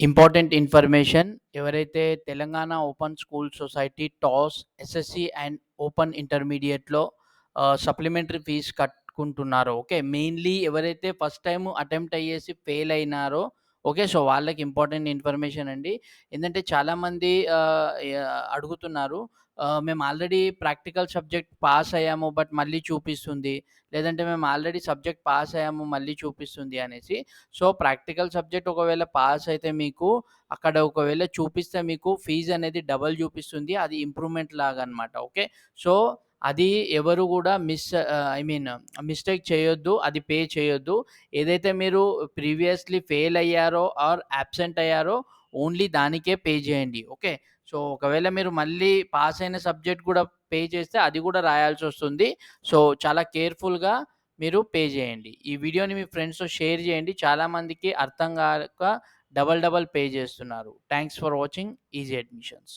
Important information ఎవరైతే Telangana open school society TOSS SSC and open ఇంటర్మీడియట్లో supplementary fees కట్టుకుంటున్నారో okay mainly ఎవరైతే first time attempt అయ్యేసి fail అయినారో ఓకే సో వాళ్ళకి ఇంపార్టెంట్ ఇన్ఫర్మేషన్ అండి. ఏంటంటే చాలామంది అడుగుతున్నారు, మేము ఆల్రెడీ ప్రాక్టికల్ సబ్జెక్ట్ పాస్ అయ్యాము బట్ మళ్ళీ చూపిస్తుంది, లేదంటే మేము ఆల్రెడీ సబ్జెక్ట్ పాస్ అయ్యాము మళ్ళీ చూపిస్తుంది అనేసి. సో, ప్రాక్టికల్ సబ్జెక్ట్ ఒకవేళ పాస్ అయితే మీకు అక్కడ ఒకవేళ చూపిస్తే మీకు ఫీజ్ అనేది డబల్ చూపిస్తుంది. అది ఇంప్రూవ్‌మెంట్ లాగనమాట. ఓకే. సో, అది ఎవరు గూడా మిస్టేక్ చేయొద్దు. అది పే చేయొద్దు. ఏదైతే మీరు ప్రీవియస్‌లీ ఫెయిల్ అయ్యారో ఆర్ అబ్సెంట్ అయ్యారో ఓన్లీ దానికే పే చేయండి. ఓకే. సో, ఒకవేళ మీరు మళ్ళీ పాస్ అయిన సబ్జెక్ట్ కూడా పే చేస్తే అది కూడా రాయాల్సొస్తుంది. సో, చాలా కేర్‌ఫుల్‌గా మీరు పే చేయండి. ఈ వీడియోని మీ ఫ్రెండ్స్‌తో షేర్ చేయండి. చాలామందికి అర్థం గాక డబల్ డబల్ పే చేస్తున్నారు. Thanks for watching easy admissions.